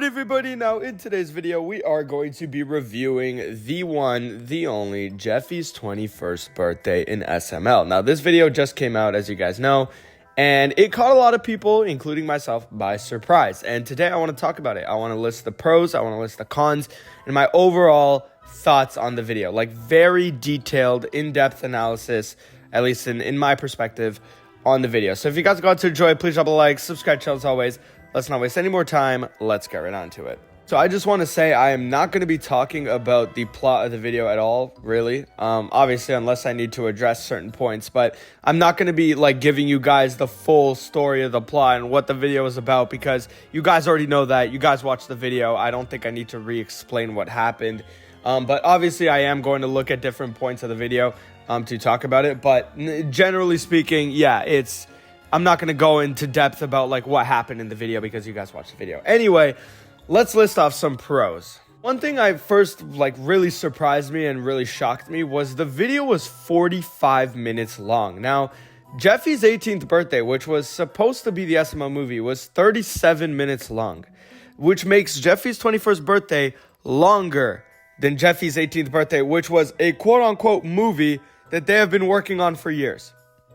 Alright everybody, now in today's video we are going to be reviewing the one, the only, Jeffy's 21st birthday in SML. Now this video just came out, as you guys know, and it caught a lot of people, including myself, by surprise. And today I want to talk about it. I want to list the pros, I want to list the cons, and my overall thoughts on the video. Like very detailed, in-depth analysis, at least in my perspective, on the video. So if you guys got to enjoy, please drop a like, subscribe channel as always. Let's not waste any more time. Let's get right on to it. So I just want to say I am not going to be talking about the plot of the video at all, really. Obviously, unless I need to address certain points. But I'm not going to be like giving you guys the full story of the plot and what the video is about, because you guys already know that. You guys watched the video. I don't think I need to re-explain what happened. But obviously, I am going to look at different points of the video to talk about it. But generally speaking, yeah, I'm not going to go into depth about like what happened in the video because you guys watched the video. Anyway, let's list off some pros. One thing I first really surprised me and really shocked me was the video was 45 minutes long. Now, Jeffy's 18th birthday, which was supposed to be the SML movie, was 37 minutes long, which makes Jeffy's 21st birthday longer than Jeffy's 18th birthday, which was a quote-unquote movie that they have been working on for years.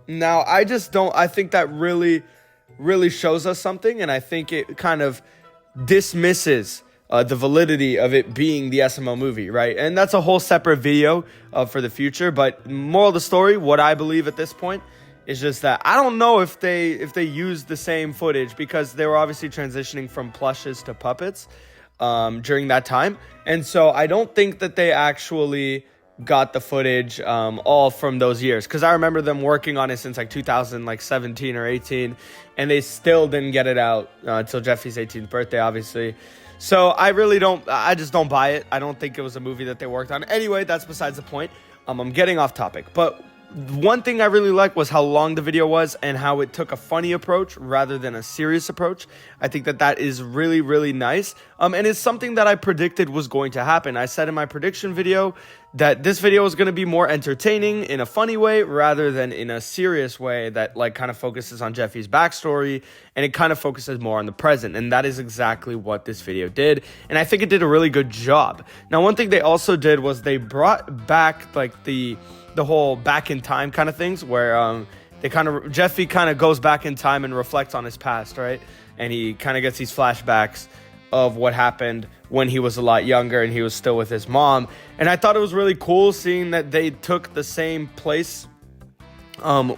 Now, I think that really shows us something, and I think it kind of dismisses the validity of it being the SML movie, right? And that's a whole separate video for the future, but moral of the story, what I believe at this point, is just that I don't know if they used the same footage, because they were obviously transitioning from plushes to puppets during that time, and so I don't think that they actually got the footage all from those years, because I remember them working on it since like 2017 or 18, and they still didn't get it out until Jeffy's 18th birthday, obviously. So I just don't buy it. I don't think it was a movie that they worked on. Anyway, that's besides the point. I'm getting off topic, but one thing I really liked was how long the video was and how it took a funny approach rather than a serious approach. I think that is really nice. And it's something that I predicted was going to happen. I said in my prediction video that this video was going to be more entertaining in a funny way rather than in a serious way that kind of focuses on Jeffy's backstory, and it kind of focuses more on the present. And that is exactly what this video did. And I think it did a really good job. Now, one thing they also did was they brought back the whole back in time kind of things, where Jeffy kind of goes back in time and reflects on his past, right? And he kind of gets these flashbacks of what happened when he was a lot younger and he was still with his mom. And I thought it was really cool seeing that they took the same place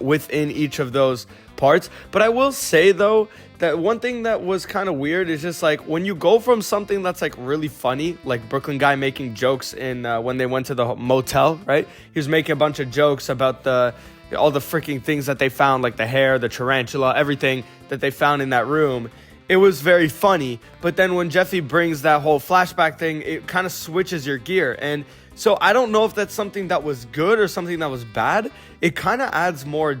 within each of those parts. But I will say though that one thing that was kind of weird is just when you go from something that's really funny, like Brooklyn guy making jokes in when they went to the motel, right? He was making a bunch of jokes about all the freaking things that they found, like the hair, the tarantula, everything that they found in that room. It was very funny, but then when Jeffy brings that whole flashback thing, it kind of switches your gear. And so I don't know if that's something that was good or something that was bad. It kind of adds more,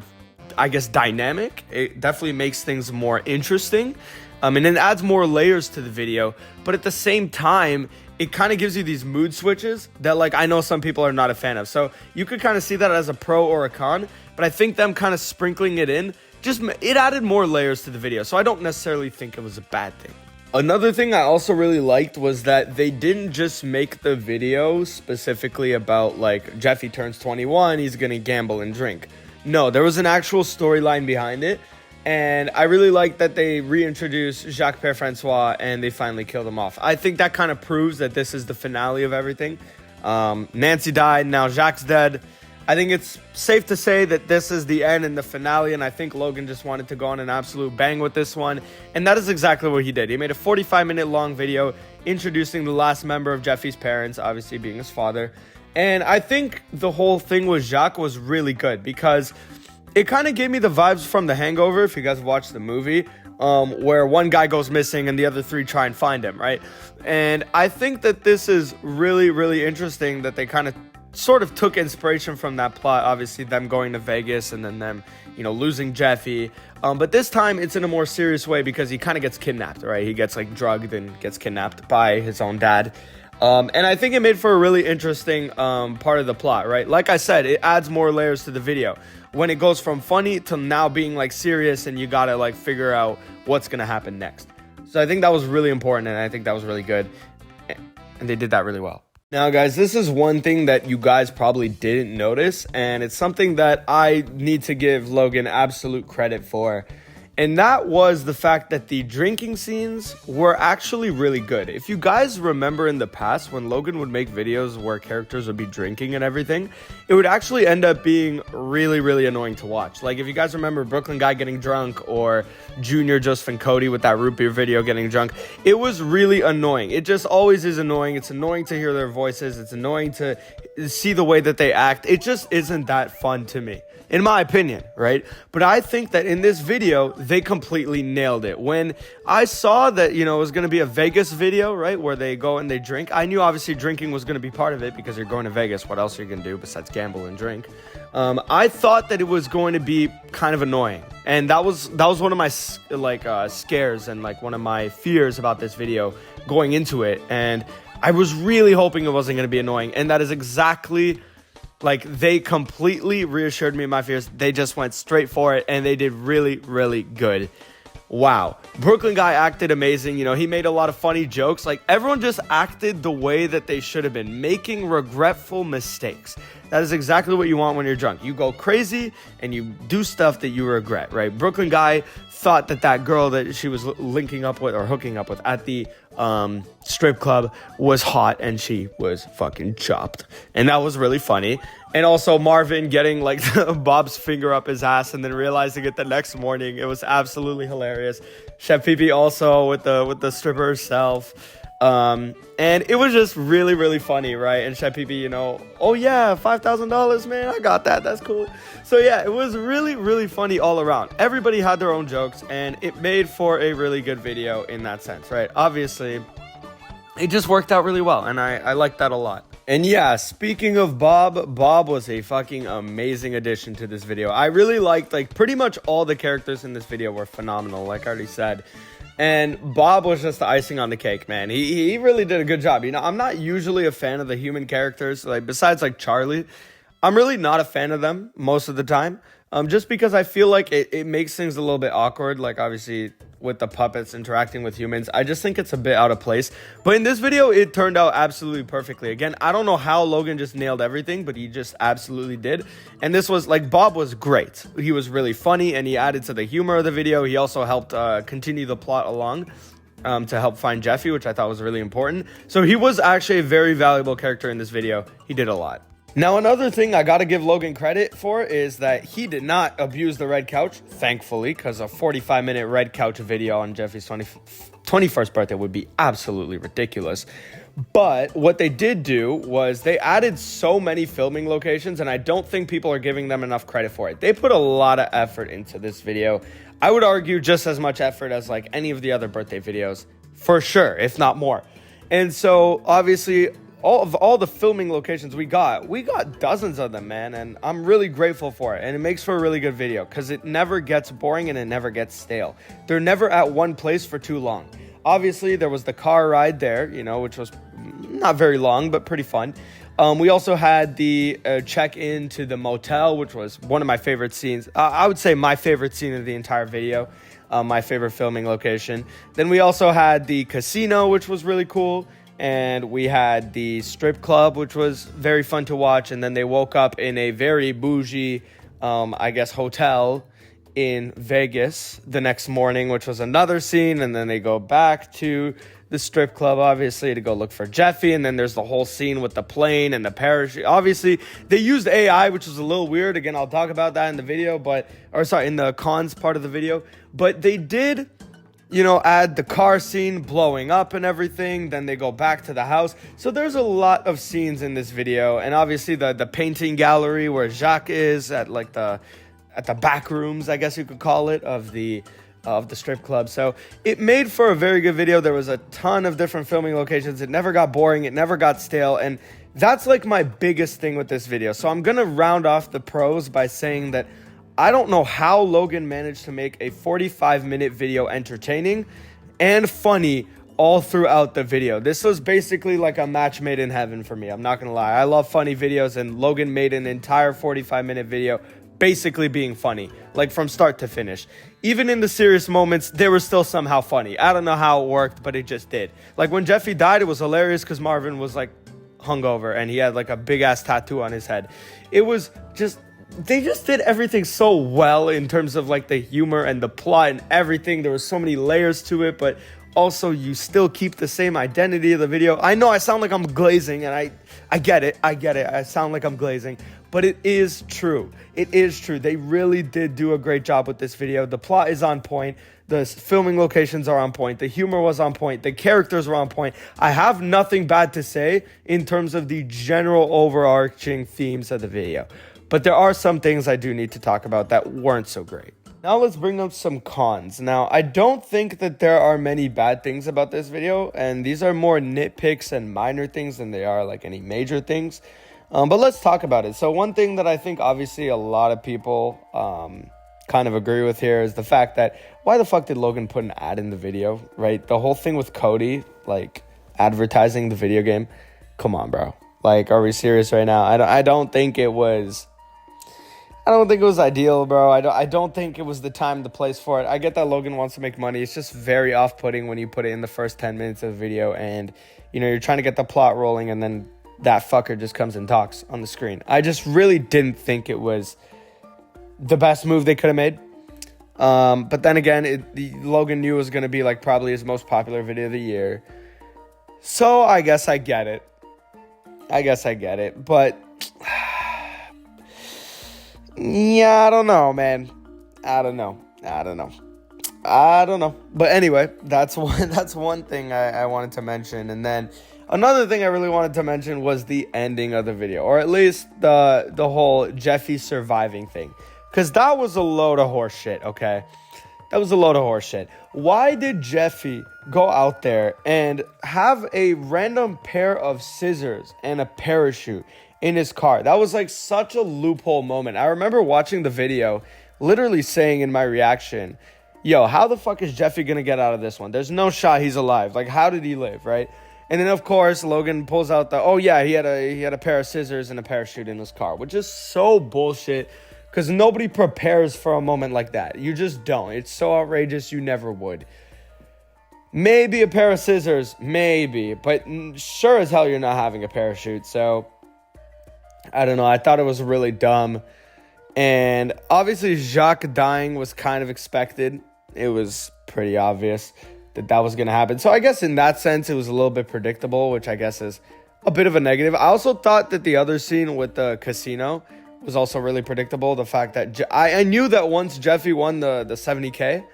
I guess, dynamic. It definitely makes things more interesting, and it adds more layers to the video. But at the same time, it kind of gives you these mood switches that I know some people are not a fan of. So you could kind of see that as a pro or a con, but I think them kind of sprinkling it in, it added more layers to the video. So I don't necessarily think it was a bad thing. Another thing I also really liked was that they didn't just make the video specifically about Jeffy turns 21, he's gonna gamble and drink. No, there was an actual storyline behind it, and I really like that they reintroduced Jacques Père Francois and they finally killed him off. I think that kind of proves that this is the finale of everything. Nancy died, now Jacques dead. I think it's safe to say that this is the end and the finale, and I think Logan just wanted to go on an absolute bang with this one, and that is exactly what he did. He made a 45-minute long video introducing the last member of Jeffy's parents, obviously being his father. And I think the whole thing with Jacques was really good because it kind of gave me the vibes from The Hangover, if you guys watched the movie, where one guy goes missing and the other three try and find him, right? And I think that this is really interesting that they kind of sort of took inspiration from that plot, obviously them going to Vegas and then them, losing Jeffy. But this time it's in a more serious way because he kind of gets kidnapped, right? He gets drugged and gets kidnapped by his own dad. And I think it made for a really interesting part of the plot, right? Like I said, it adds more layers to the video. When it goes from funny to now being serious and you gotta figure out what's gonna happen next. So I think that was really important, and I think that was really good, and they did that really well. Now, guys, this is one thing that you guys probably didn't notice, and it's something that I need to give Logan absolute credit for. And that was the fact that the drinking scenes were actually really good. If you guys remember in the past when Logan would make videos where characters would be drinking and everything, it would actually end up being really, really annoying to watch. Like if you guys remember Brooklyn Guy getting drunk or Junior, Joseph, and Cody with that root beer video getting drunk, it was really annoying. It just always is annoying. It's annoying to hear their voices. It's annoying to see the way that they act. It just isn't that fun to me, in my opinion, right? But I think that in this video, they completely nailed it. When I saw that, it was going to be a Vegas video, right, where they go and they drink, I knew obviously drinking was going to be part of it because you're going to Vegas. What else are you going to do besides gamble and drink? I thought that it was going to be kind of annoying. And that was one of my scares and like one of my fears about this video going into it. And I was really hoping it wasn't going to be annoying. And that is exactly... Like, they completely reassured me of my fears. They just went straight for it, and they did really, really good. Wow. Brooklyn Guy acted amazing. He made a lot of funny jokes. Like, everyone just acted the way that they should have been, making regretful mistakes. That is exactly what you want when you're drunk. You go crazy, and you do stuff that you regret, right? Brooklyn Guy thought that girl that she was linking up with or hooking up with at the strip club was hot, and she was fucking chopped, and that was really funny. And also Marvin getting like Bob's finger up his ass and then realizing it the next morning. It was absolutely hilarious. Chef Pee also with the stripper herself. And it was just really, really funny, right? And Chef Pee, oh yeah, $5,000, man, I got that. That's cool. So yeah, it was really, really funny all around. Everybody had their own jokes, and it made for a really good video in that sense, right? Obviously, it just worked out really well, and I liked that a lot. And yeah, speaking of Bob was a fucking amazing addition to this video. I really liked, pretty much all the characters in this video were phenomenal, like I already said. And Bob was just the icing on the cake, man. He really did a good job. I'm not usually a fan of the human characters, besides Charlie. I'm really not a fan of them most of the time. Just because I feel like it makes things a little bit awkward, obviously with the puppets interacting with humans. I just think it's a bit out of place. But in this video, it turned out absolutely perfectly. Again, I don't know how Logan just nailed everything, but he just absolutely did. And this was, Bob was great. He was really funny, and he added to the humor of the video. He also helped continue the plot along to help find Jeffy, which I thought was really important. So he was actually a very valuable character in this video. He did a lot. Now, another thing I gotta give Logan credit for is that he did not abuse the red couch, thankfully, because a 45-minute red couch video on Jeffy's 21st birthday would be absolutely ridiculous. But what they did do was they added so many filming locations, and I don't think people are giving them enough credit for it. They put a lot of effort into this video. I would argue just as much effort as any of the other birthday videos, for sure, if not more. And so, obviously, all the filming locations we got dozens of them, man, and I'm really grateful for it. And it makes for a really good video because it never gets boring and it never gets stale. They're never at one place for too long. Obviously, there was the car ride there, which was not very long, but pretty fun. We also had the check-in to the motel, which was one of my favorite scenes. I would say my favorite scene of the entire video, my favorite filming location. Then we also had the casino, which was really cool. And we had the strip club, which was very fun to watch. And then they woke up in a very bougie, hotel in Vegas the next morning, which was another scene. And then they go back to the strip club, obviously, to go look for Jeffy. And then there's the whole scene with the plane and the parachute. Obviously, they used AI, which was a little weird. Again, I'll talk about that in the video, in the cons part of the video. But they did... add the car scene blowing up and everything. Then they go back to the house. So there's a lot of scenes in this video. And obviously the painting gallery where Jacques is at the back rooms, I guess you could call it, of the strip club. So it made for a very good video. There was a ton of different filming locations. It never got boring. It never got stale. And that's my biggest thing with this video. So I'm going to round off the pros by saying that I don't know how Logan managed to make a 45-minute video entertaining and funny all throughout the video. This was basically like a match made in heaven for me. I'm not going to lie. I love funny videos, and Logan made an entire 45-minute video basically being funny, like from start to finish. Even in the serious moments, they were still somehow funny. I don't know how it worked, but it just did. Like when Jeffy died, it was hilarious because Marvin was like hungover and he had like a big ass tattoo on his head. It was just, they just did everything so well in terms of like the humor and the plot and everything. There was so many layers to it, but also you still keep the same identity of the video. I know I sound like I'm glazing, and I get it. I sound like I'm glazing, but it is true. It is true. They really did do a great job with this video. The plot is on point. The filming locations are on point. The humor was on point. The characters were on point. I have nothing bad to say in terms of the general overarching themes of the video. But there are some things I do need to talk about that weren't so great. Now let's bring up some cons. Now, I don't think that there are many bad things about this video, and these are more nitpicks and minor things than they are like any major things. But let's talk about it. So one thing that I think obviously a lot of people kind of agree with here is the fact that why the fuck did Logan put an ad in the video, right? The whole thing with Cody, like advertising the video game. Come on, bro. Like, are we serious right now? I don't think it was ideal, bro. I don't think it was the time, the place for it. I get that Logan wants to make money. It's just very off-putting when you put it in the first 10 minutes of the video and, you know, you're trying to get the plot rolling and then that fucker just comes and talks on the screen. I just really didn't think it was the best move they could have made. But then again, Logan knew it was going to be like probably his most popular video of the year. So I guess I get it. But yeah, I don't know, man. I don't know. But anyway, that's one thing I wanted to mention. And then another thing I really wanted to mention was the ending of the video, or at least the whole Jeffy surviving thing. Because that was a load of horse shit, okay? That was a load of horse shit. Why did Jeffy go out there and have a random pair of scissors and a parachute in his car? That was like such a loophole moment. I remember watching the video, literally saying in my reaction, yo, how the fuck is Jeffy gonna get out of this one? There's no shot he's alive. Like, how did he live, right? And then, of course, Logan pulls out he had a pair of scissors and a parachute in his car, which is so bullshit. Because nobody prepares for a moment like that. You just don't. It's so outrageous, you never would. Maybe a pair of scissors. Maybe. But sure as hell you're not having a parachute. So, I don't know. I thought it was really dumb. And obviously, Jacques dying was kind of expected. It was pretty obvious that was going to happen. So, I guess in that sense, it was a little bit predictable, which I guess is a bit of a negative. I also thought that the other scene with the casino was also really predictable. The fact that I knew that once Jeffy won the 70K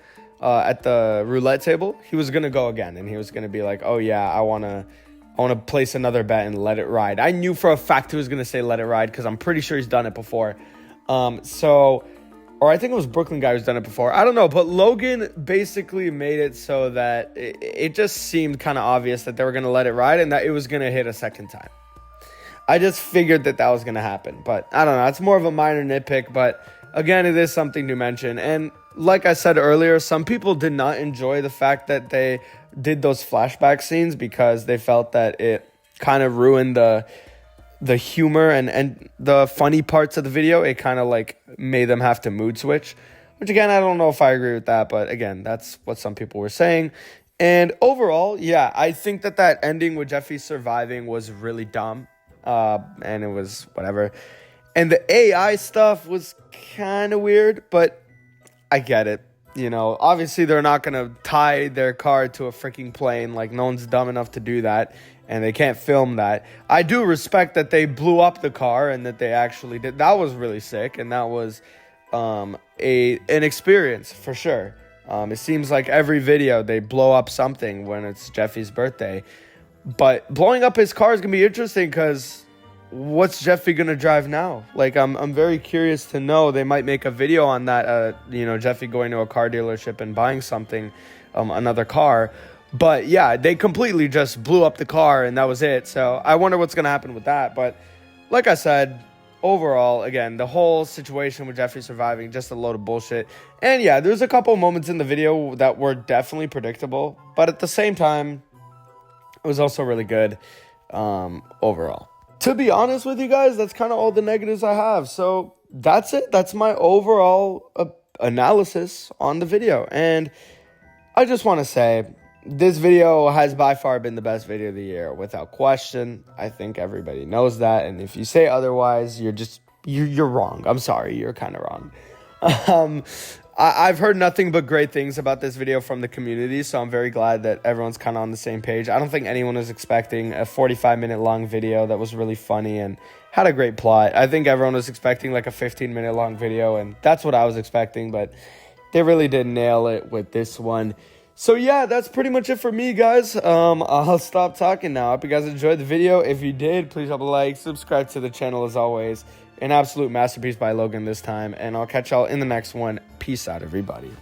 at the roulette table, he was going to go again. And he was going to be like, oh, yeah, I want to place another bet and let it ride. I knew for a fact he was going to say let it ride because I'm pretty sure he's done it before. Or I think it was Brooklyn guy who's done it before. I don't know. But Logan basically made it so that it just seemed kind of obvious that they were going to let it ride and that it was going to hit a second time. I just figured that was going to happen. But I don't know. It's more of a minor nitpick. But again, it is something to mention. And like I said earlier, some people did not enjoy the fact that they did those flashback scenes because they felt that it kind of ruined the humor and the funny parts of the video. It kind of like made them have to mood switch. Which again, I don't know if I agree with that. But again, that's what some people were saying. And overall, yeah, I think that ending with Jeffy surviving was really dumb. And it was whatever. And the AI stuff was kind of weird, but I get it. You know, obviously they're not going to tie their car to a freaking plane. Like, no one's dumb enough to do that, and they can't film that. I do respect that they blew up the car and that they actually did. That was really sick, and that was an experience for sure. It seems like every video they blow up something when it's Jeffy's birthday. But blowing up his car is going to be interesting because what's Jeffy going to drive now? Like, I'm very curious to know. They might make a video on that, Jeffy going to a car dealership and buying something, another car. But, yeah, they completely just blew up the car and that was it. So I wonder what's going to happen with that. But like I said, overall, again, the whole situation with Jeffy surviving, just a load of bullshit. And, yeah, there's a couple moments in the video that were definitely predictable. But at the same time, it was also really good overall. To be honest with you guys, that's kind of all the negatives I have. So that's it. That's my overall analysis on the video. And I just want to say, this video has by far been the best video of the year, without question. I think everybody knows that. And if you say otherwise, you're wrong. I'm sorry, you're kind of wrong. I've heard nothing but great things about this video from the community, so I'm very glad that everyone's kind of on the same page. I don't think anyone was expecting a 45-minute long video that was really funny and had a great plot. I think everyone was expecting like a 15-minute long video, and that's what I was expecting, but they really did nail it with this one. So yeah, that's pretty much it for me, guys. I'll stop talking now. I hope you guys enjoyed the video. If you did, please drop a like, subscribe to the channel as always. An absolute masterpiece by Logan this time, and I'll catch y'all in the next one. Peace out, everybody.